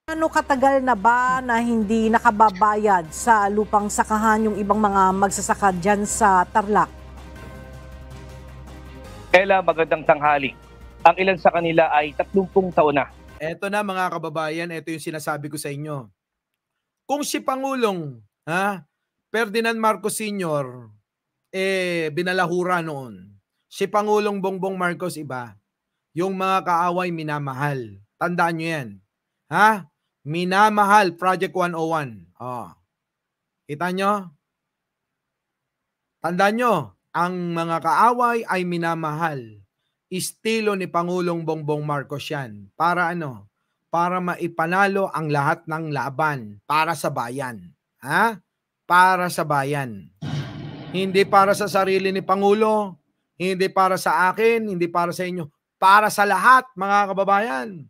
Ano katagal na ba na hindi nakababayad sa lupang sakahan yung ibang mga magsasaka dyan sa Tarlac? Ella, magandang tanghali. Ang ilan sa kanila ay 30 taon na. Eto na mga kababayan, eto yung sinasabi ko sa inyo. Kung si Pangulong Ferdinand Marcos Sr. Binalahura noon. Si Pangulong Bongbong Marcos iba. Yung mga kaaway minamahal. Tandaan nyo yan. Minamahal, Project 101. Kita nyo? Tandaan nyo, ang mga kaaway ay minamahal. Estilo ni Pangulong Bongbong Marcos yan. Para ano? Para maipanalo ang lahat ng laban para sa bayan. Para sa bayan. Hindi para sa sarili ni Pangulo, hindi para sa akin, hindi para sa inyo. Para sa lahat, mga kababayan.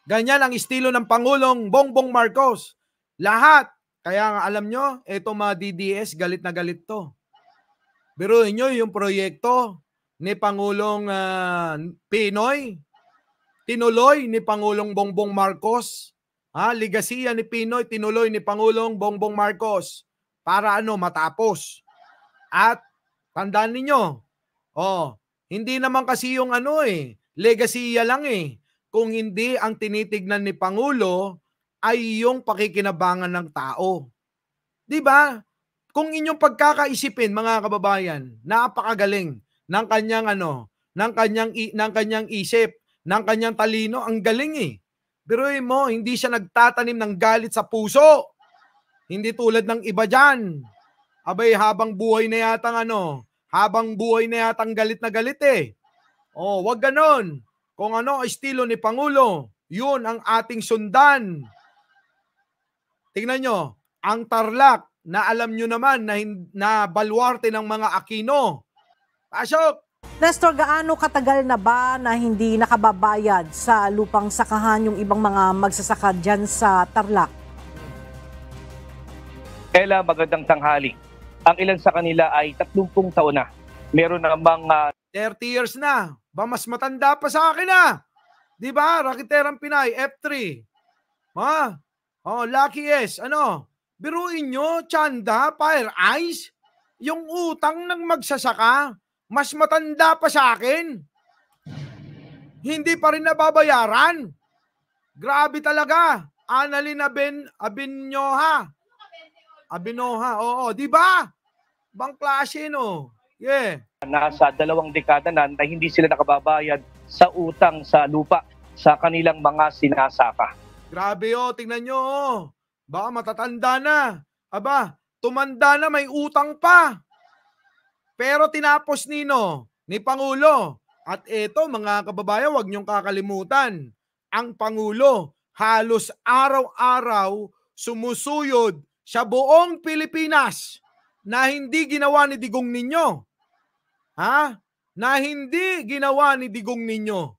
Ganyan ang estilo ng Pangulong Bongbong Marcos. Lahat. Kaya nga alam nyo, eto mga DDS, galit na galit to. Biruin nyo yung proyekto ni Pangulong Pinoy, tinuloy ni Pangulong Bongbong Marcos. Ligasiya ni Pinoy, tinuloy ni Pangulong Bongbong Marcos. Para matapos. At tandaan ninyo, hindi naman kasi yung legasiya lang kung hindi ang tinitignan ni Pangulo ay yung pakikinabangan ng tao. 'Di ba? Kung inyong pagkakaisipin mga kababayan, napakagaling ng kanyang ng kanyang isip, ng kanyang talino, ang galing Biruin mo, hindi siya nagtatanim ng galit sa puso. Hindi tulad ng iba diyan. Abay, habang buhay na yatang galit na galit wag ganon. Kung estilo ni Pangulo, yun ang ating sundan. Tingnan nyo, ang Tarlac na alam nyo naman na baluarte ng mga Aquino. Pasok! Nestor, gaano katagal na ba na hindi nakababayad sa lupang sakahan yung ibang mga magsasaka dyan sa Tarlac? Ella, magandang tanghali. Ang ilan sa kanila ay 30 taon na. Meron namang 30 years na. Ba, mas matanda pa sa akin Di ba? Rakiterang Pinay, F3. Lucky S. Biruin nyo, Chanda, Fire Eyes, yung utang ng magsasaka, mas matanda pa sa akin. Hindi pa rin nababayaran. Grabe talaga. Annalyn Abinoha, di ba? Bang klase, no? Yeah. Nasa 2 dekada na hindi sila nakababayad sa utang sa lupa sa kanilang mga sinasaka. Grabe tingnan nyo Baka matatanda na. Aba, tumanda na, may utang pa. Pero tinapos ni Pangulo. At eto mga kababayan, huwag niyong kakalimutan. Ang Pangulo halos araw-araw sumusuyod sa buong Pilipinas na hindi ginawa ni Digong ninyo. Na hindi ginawa ni Digong ninyo.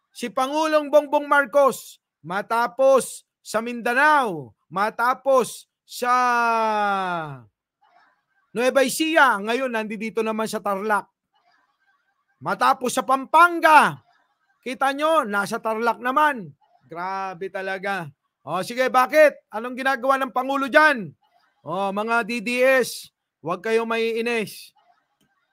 Si Pangulong Bongbong Marcos, matapos sa Mindanao, matapos sa Nueva Ecija, ngayon nandito naman sa Tarlac. Matapos sa Pampanga, kita nyo, nasa Tarlac naman. Grabe talaga. Sige, bakit? Anong ginagawa ng Pangulo dyan? Mga DDS, huwag kayo maiinis.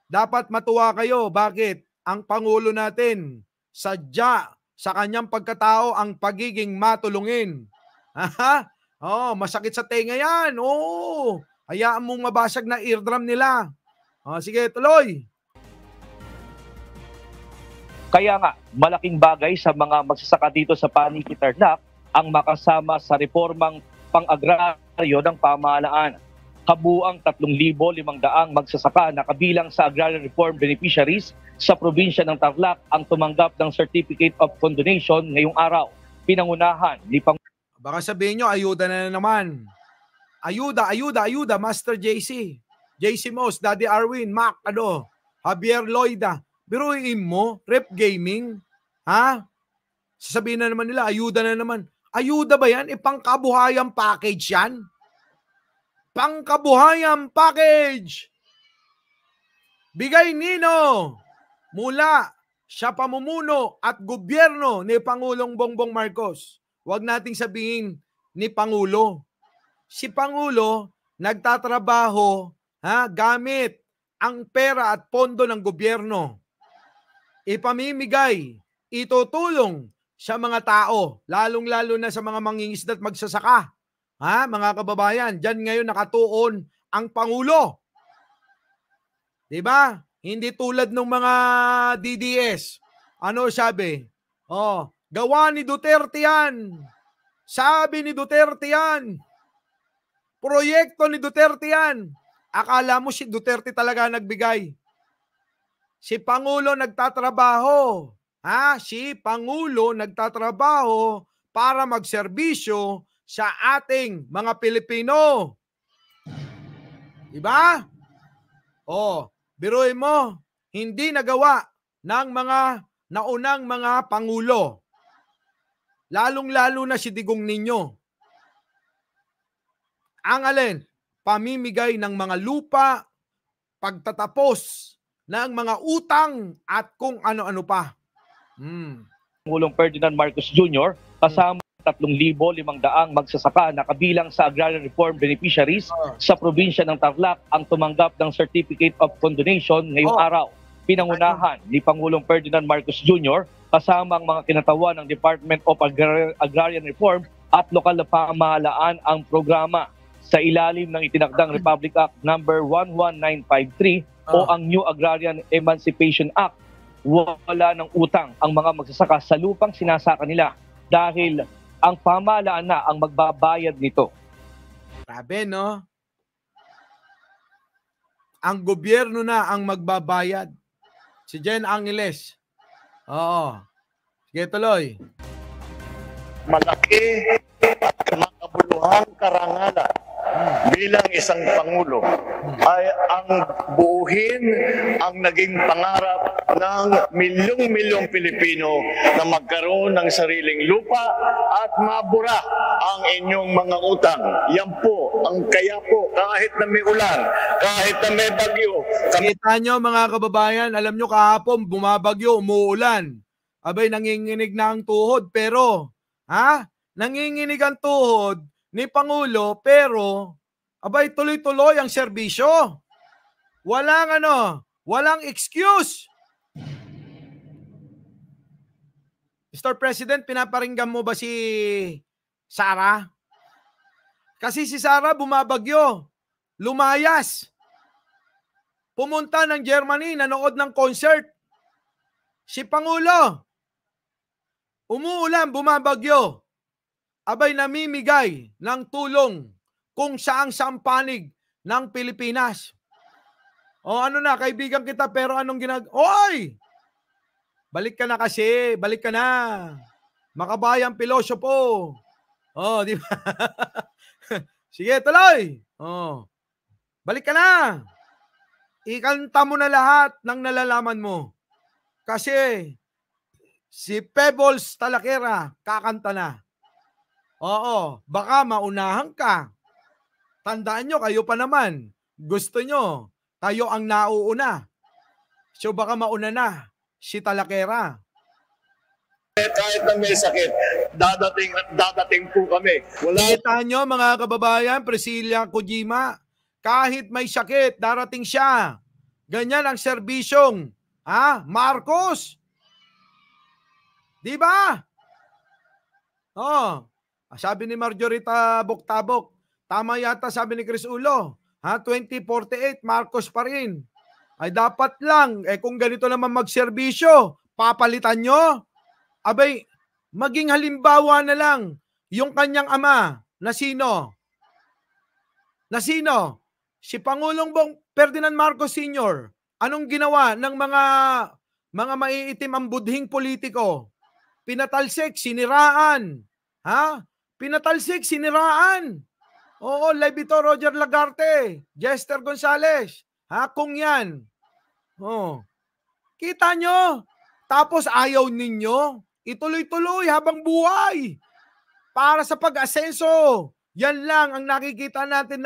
Dapat matuwa kayo. Bakit? Ang Pangulo natin, sadya sa kanyang pagkatao ang pagiging matulungin. Masakit sa tenga yan. Hayaan mong mabasag na eardrum nila. Sige, tuloy. Kaya nga, malaking bagay sa mga magsasaka dito sa Paniki Tarlac ang makasama sa reformang pang-agraryo ng pamahalaan. Kabuang 3,500 magsasaka na kabilang sa agrarian reform beneficiaries sa probinsya ng Tarlac ang tumanggap ng Certificate of Condonation ngayong araw. Pinangunahan ni Baka sabihin nyo, ayuda na naman. Ayuda, Master JC. JC Moss, Daddy Arwin, Mac, Javier Loida. Biruin mo, Rep Gaming. Sasabihin na naman nila, ayuda na naman. Ayuda ba yan? Pangkabuhayang package yan? Pangkabuhayang package! Bigay nino mula sa pamumuno at gobyerno ni Pangulong Bongbong Marcos. Huwag nating sabihin ni Pangulo. Si Pangulo nagtatrabaho gamit ang pera at pondo ng gobyerno. Ipamimigay, itutulong sa mga tao, lalong-lalo na sa mga mangingisda at magsasaka. Mga kababayan, diyan ngayon nakatuon ang Pangulo. 'Di ba? Hindi tulad ng mga DDS. Ano sabi? Gawa ni Duterte yan. Sabi ni Duterte yan. Proyekto ni Duterte yan. Akala mo si Duterte talaga nagbigay. Si Pangulo nagtatrabaho. Si Pangulo nagtatrabaho para magserbisyo sa ating mga Pilipino. Diba? Biruin mo, hindi nagawa ng mga naunang mga Pangulo. Lalong-lalo na si Digong Niño. Ang alin? Pamimigay ng mga lupa, pagtatapos ng mga utang at kung ano-ano pa. Pangulong Ferdinand Marcos Jr. kasama 3,500 magsasaka na kabilang sa Agrarian Reform Beneficiaries sa probinsya ng Tarlac ang tumanggap ng Certificate of Condonation ngayong araw. Pinangunahan ni Pangulong Ferdinand Marcos Jr. kasama ang mga kinatawan ng Department of Agrarian Reform at lokal na pamahalaan ang programa sa ilalim ng itinakdang Republic Act No. 11953 o ang New Agrarian Emancipation Act. Wala ng utang ang mga magsasaka sa lupang sinasaka nila dahil ang pamahalaan na ang magbabayad nito. Sabi, no? Ang gobyerno na ang magbabayad. Si Jen Angeles. Oo. Sige, tuloy. Malaki at makabuluhang karangalan bilang isang Pangulo ay ang buuhin ang naging pangarap ng milyong-milyong Pilipino na magkaroon ng sariling lupa at mabura ang inyong mga utang. Yan po, ang kaya po, kahit na may ulan, kahit na may bagyo. Kita nyo mga kababayan, alam nyo kahapon, bumabagyo, umuulan. Abay, nanginginig na ang tuhod, pero, nanginginig ang tuhod ni Pangulo, pero, abay, tuloy-tuloy ang serbisyo. Walang excuse. Mr. President, pinaparinggan mo ba si Sara? Kasi si Sara bumabagyo, lumayas. Pumunta ng Germany, nanood ng concert. Si Pangulo, umuulan, bumabagyo. Abay, namimigay ng tulong kung saang panig ng Pilipinas. Kaibigan kita, pero anong Oy! Balik ka na kasi, balik ka na. Makabayang pilosopo. Di ba? Sige, tuloy. Balik ka na. Ikanta mo na lahat ng nalalaman mo. Kasi si Pebbles Talakera kakanta na. Baka maunahan ka. Tandaan nyo, kayo pa naman. Gusto nyo, tayo ang nauuna. So baka mauna na si Talakera. Kahit na may sakit, dadating at dadating po kami. Kita nyo mga kababayan, Priscilla Kojima, kahit may sakit, darating siya. Ganyan ang serbisyong Marcos. Di ba? Sabi ni Marjorita Boktabok, tama yata sabi ni Chris Ulo, 2048, Marcos pa rin. Ay dapat lang, kung ganito naman magserbisyo, papalitan nyo? Abay, maging halimbawa na lang yung kanyang ama na sino? Si Pangulong Ferdinand Marcos Sr. Anong ginawa ng mga maiitim ang budhing politiko? Pinatalsik, siniraan. Pinatalsik, siniraan. Oo, live ito, Roger Lagarte, Jester Gonzales. Kung yan. Kita nyo? Tapos ayaw ninyo? Ituloy-tuloy habang buhay. Para sa pag-asenso. Yan lang ang nakikita natin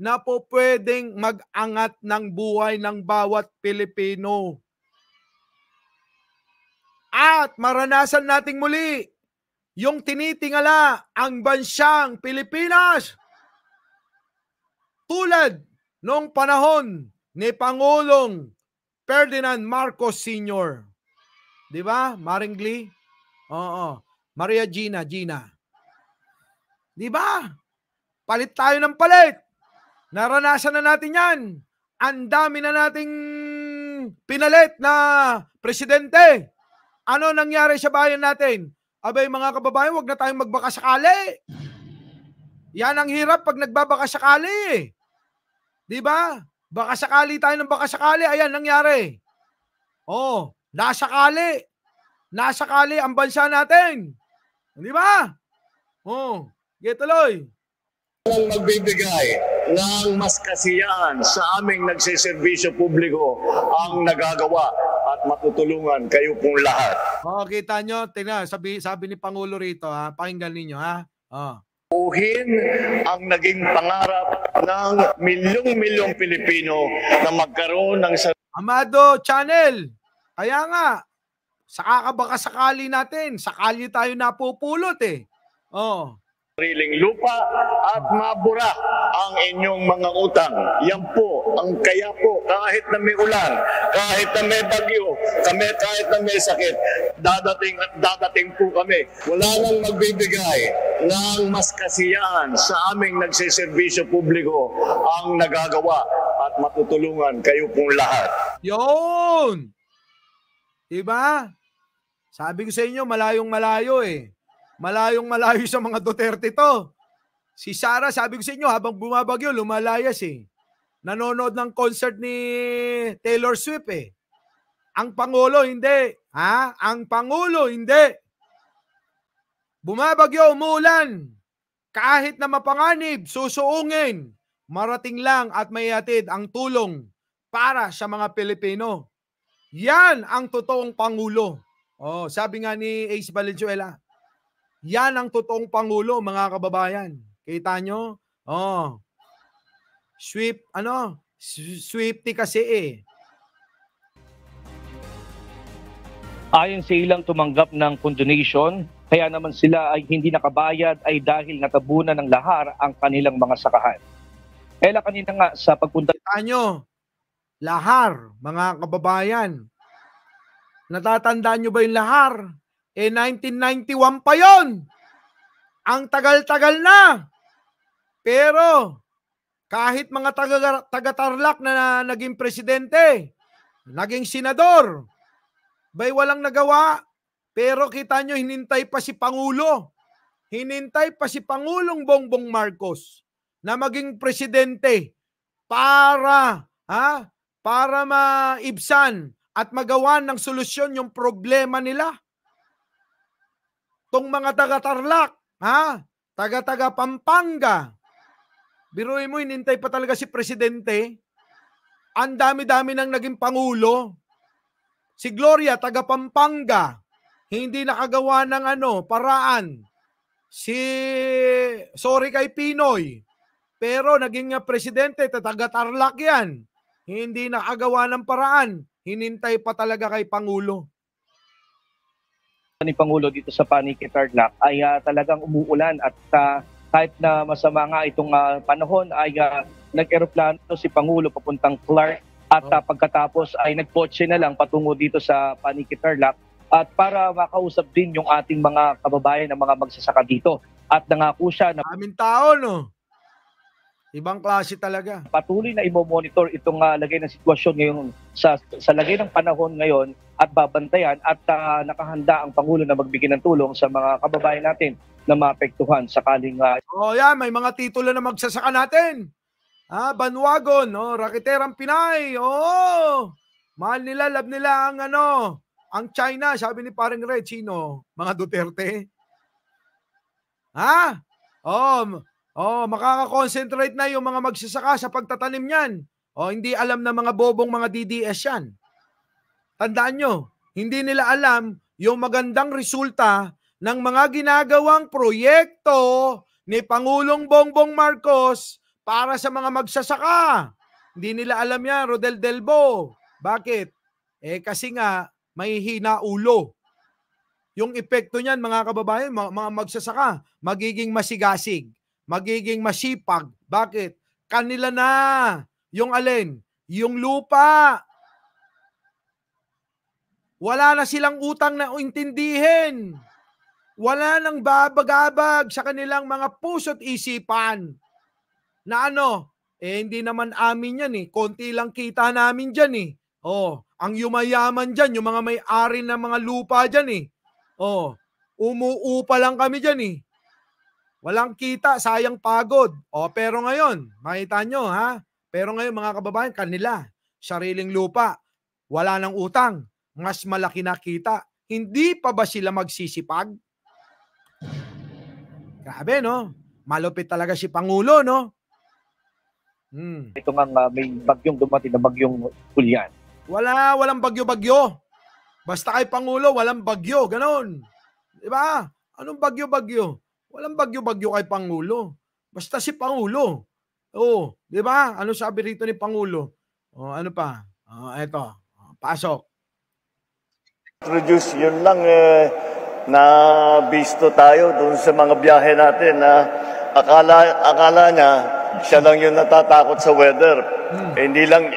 na po pwedeng mag-angat ng buhay ng bawat Pilipino. At maranasan nating muli yung tinitingala ang bansang Pilipinas tulad noong panahon ni Pangulong Ferdinand Marcos Sr. Di ba, Maring Glee? Oo. Maria Gina. Di ba? Palit tayo ng palit. Naranasan na natin yan. Ang dami na nating pinalit na presidente. Ano nangyari sa bayan natin? Abay mga kababayan, wag na tayong magbaka sakali. Yan ang hirap pag nagbabaka sakali. Di ba? Baka sakali tayo ng baka sakali. Ayan, nangyari. Oh, nasakali. Nasakali ang bansa natin. Di ba? Oh, tuloy. Ang magbibigay ng mas kasiyahan sa aming nagsiservisyo publiko ang nagagawa at matutulungan kayo pong lahat. Oh, kita nyo, tingnan, sabi ni Pangulo rito, ha? Pakinggan ninyo, ha? Oh. Buuhin ang naging pangarap ng milyong-milyong Pilipino na magkaroon ng Amado Channel, kaya nga, baka sakali natin, sakali tayo napupulot eh. Oh. sariling lupa at mabura ang inyong mga utang. Yan po, ang kaya po, kahit na may ulan, kahit na may bagyo, kahit na may sakit, dadating at dadating po kami. Wala nang magbibigay ng mas kasiyahan sa aming nagsiservisyo publiko ang nagagawa at matutulungan kayo pong lahat. Yun! Diba? Sabi ko sa inyo, malayong malayo eh. Malayong malayo sa mga Duterte to. Si Sara, sabi ko sa inyo, habang bumabagyo, lumalayas eh. Nanonood ng concert ni Taylor Swift eh. Ang Pangulo, hindi. Ha? Ang Pangulo, hindi. Bumabagyo, umuulan. Kahit na mapanganib, susuungin. Marating lang at may hatid ang tulong para sa mga Pilipino. Yan ang totoong Pangulo. Oh, sabi nga ni Ace Valenzuela, yan ang totoong Pangulo, mga kababayan. Kita nyo? Oh. Swifty kasi eh. Ayon sa ilang tumanggap ng condonation, kaya naman sila ay hindi nakabayad ay dahil natabunan ng lahar ang kanilang mga sakahan. Kaya kanina nga sa pagpunta... Kita nyo? Lahar, mga kababayan. Natatandaan nyo ba yung lahar? 1991 pa yon. Ang tagal-tagal na. Pero kahit mga taga-Tarlac na naging presidente, naging senador, bay walang nagawa. Pero kita nyo, hinintay pa si Pangulo. Hinintay pa si Pangulong Bongbong Marcos na maging presidente para maibsan at magawa ng solusyon yung problema nila. Tong mga taga-Tarlac, taga-taga Pampanga. Biruin mo, hinintay pa talaga si presidente. Ang dami-dami nang naging pangulo. Si Gloria, taga Pampanga, hindi nakagawa ng paraan. Sorry kay Pinoy, pero naging presidente, taga-Tarlac yan. Hindi nakagawa ng paraan. Hinintay pa talaga kay Pangulo. Ni Pangulo dito sa Paniki Tarlac ay talagang umuulan at kahit na masama nga itong panahon ay nag-aeroplano si Pangulo papuntang Clark at pagkatapos ay nagkotse na lang patungo dito sa Paniki Tarlac at para makausap din yung ating mga kababayan na mga magsasaka dito. At nangako siya na aming tao, no? Ibang klase talaga. Patuloy na i-monitor itong lagay ng sitwasyon ngayon sa lagay ng panahon ngayon at babantayan at nakahanda ang Pangulo na magbigay ng tulong sa mga kababayan natin na maapektuhan sakaling... may mga titulo na magsasaka natin. Bandwagon, Rakiterang Pinay. Mahal nila, love nila ang China. Sabi ni Paring Red, sino? Mga Duterte. Makaka-concentrate na yung mga magsasaka sa pagtatanim niyan. Hindi alam na mga bobong mga DDS yan. Tandaan nyo, hindi nila alam yung magandang resulta ng mga ginagawang proyekto ni Pangulong Bongbong Marcos para sa mga magsasaka. Hindi nila alam yan, Rodel Delbo. Bakit? Kasi nga, may hina ulo. yung epekto niyan, mga kababayan, mga magsasaka, magiging masigasig, magiging masipag. Bakit? Kanila na yung alin? Yung lupa. Wala na silang utang na intindihin. Wala nang babagabag sa kanilang mga puso't isipan. Na ano, hindi naman amin yan eh. Konti lang kita namin dyan eh. Ang yumayaman dyan, yung mga may-ari ng mga lupa dyan eh. Umuupa lang kami dyan eh. Walang kita, sayang pagod. Pero ngayon, makita nyo ha? Pero ngayon mga kababayan, kanila, sariling lupa, wala nang utang, mas malaki na kita. Hindi pa ba sila magsisipag? Grabe no? Malupit talaga si Pangulo no? Ito nga may bagyong dumating na bagyong Julian. Walang bagyo-bagyo. Basta kay Pangulo, walang bagyo. Ganon. Diba? Anong bagyo-bagyo? Walang bagyo-bagyo kay Pangulo. Basta si Pangulo. Diba? Ano sabi rito ni Pangulo? Ano pa? Eto. Pasok. Introduce, yun lang na bisto tayo dun sa mga biyahe natin na akala niya siya lang yung natatakot sa weather. Hindi lang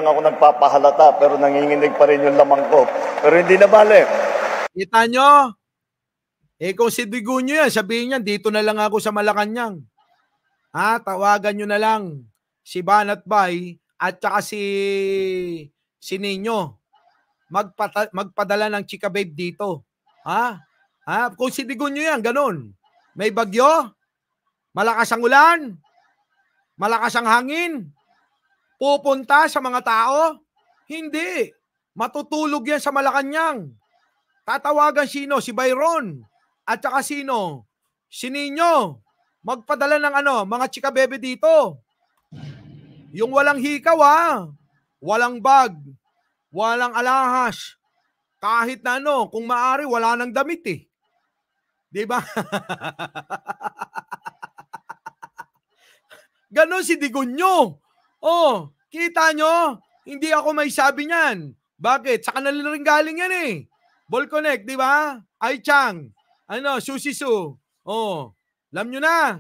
ako nagpapahalata pero nanginginig pa rin yung lamang ko. Pero hindi na bale. Kita nyo? Kung si Digunyo yan, sabihin niya, dito na lang ako sa Malacanang. Tawagan nyo na lang si Banat Bay at saka si Nino. Magpadala ng chika babe dito. Kung si Digunyo yan, ganun. May bagyo, malakas ang ulan, malakas ang hangin, pupunta sa mga tao? Hindi. Matutulog yan sa Malacanang. Tatawagan sino? Si Byron. At saka sino? Si Nino. Magpadala ng mga chika bebe dito. Yung walang hikaw walang bag, walang alahas. Kahit na kung maaari, wala nang damit eh. Diba? Ganon si Digunyo. Kita nyo? Hindi ako may sabi niyan. Bakit? Sa kanila rin galing yan eh. Volconnect, di ba? Ai Chang. Susi Su. Alam nyo na.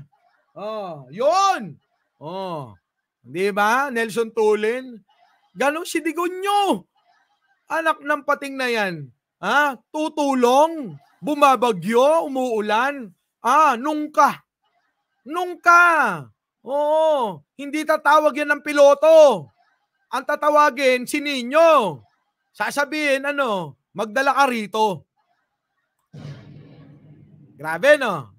Yun. Di ba? Nelson Tulin. Ganon si Digunyo. Anak ng pating na yan. Tutulong. Bumabagyo, umuulan. Nungka. Hindi tatawag yan ng piloto. Ang tatawagin, si Nino. Sasabihin, magdala ka rito. Grabe, no?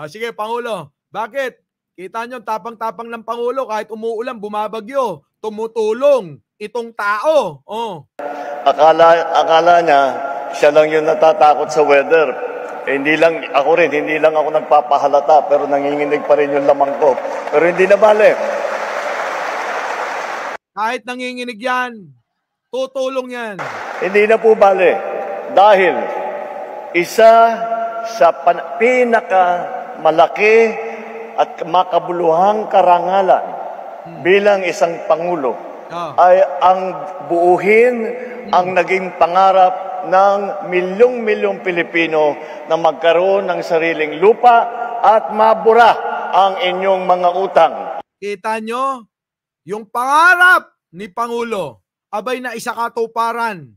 Sige, Pangulo. Bakit? Kita nyo, tapang-tapang ng Pangulo, kahit umuulan, bumabagyo, tumutulong itong tao. Akala niya siya lang yung natatakot sa weather. Hindi lang ako nagpapahalata pero nanginginig pa rin yung lamang ko. Pero hindi na bale. Kahit nanginginig yan, tutulong yan. Hindi na po bale. Dahil isa sa pinakamalaki at makabuluhang karangalan bilang isang Pangulo ay ang buuhin ang naging pangarap ng milyong-milyong Pilipino na magkaroon ng sariling lupa at mabura ang inyong mga utang. Kita nyo? Yung pangarap ni Pangulo, abay na isa katuparan.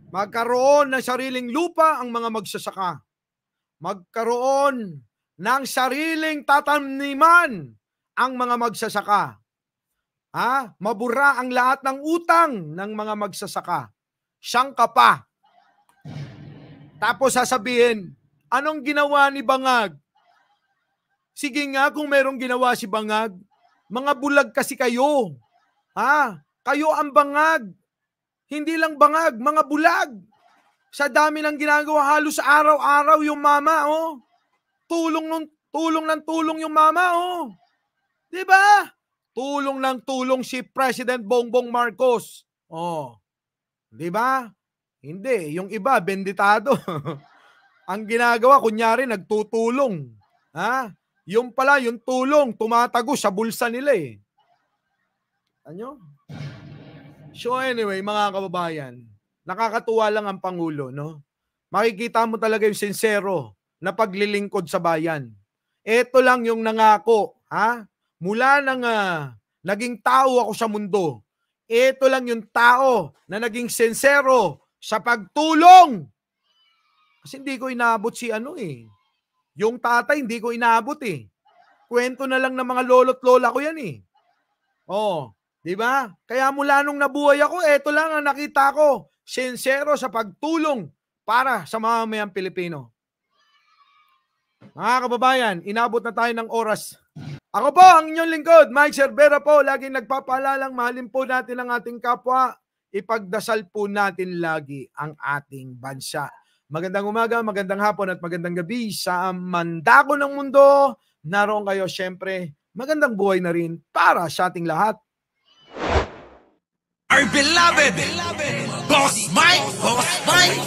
Magkaroon ng sariling lupa ang mga magsasaka. Magkaroon ng sariling tataniman ang mga magsasaka. Mabura ang lahat ng utang ng mga magsasaka. Siyang ka pa. Tapos sasabihin, anong ginawa ni Bangag? Sige nga kung merong ginawa si Bangag. Mga bulag kasi kayo. Kayo ang bangag. Hindi lang bangag, mga bulag. Sa dami ng ginagawa, halos araw-araw yung mama, Tulong ng tulong yung mama, Diba? Tulong ng tulong si President Bongbong Marcos. Diba? Hindi. Yung iba, benditado. Ang ginagawa, kunyari, nagtutulong. Yung pala, yung tulong, tumatago sa bulsa nila eh. So anyway, mga kababayan, nakakatuwa lang ang Pangulo, no? Makikita mo talaga yung sincero na paglilingkod sa bayan. Ito lang yung nangako, ha? Mula nang naging tao ako sa mundo, ito lang yung tao na naging sincero sa pagtulong. Kasi hindi ko inaabot si yung tatay hindi ko inaabot eh. Kwento na lang ng mga lolo't lola ko yan eh. Oh, di ba? Kaya mula nung nabuhay ako, ito lang ang nakita ko, sincero sa pagtulong para sa mamamayang Pilipino. Mga kababayan, inabot na tayo ng oras. Ako po, ang inyong lingkod, Mike Cervera po, laging nagpapaalalang mahalin po natin ang ating kapwa. Ipagdasal po natin lagi ang ating bansa. Magandang umaga, magandang hapon at magandang gabi sa mandako ng mundo. Naroon kayo, syempre, magandang buhay na rin para sa ating lahat. Our beloved Boss Mike, Boss Mike,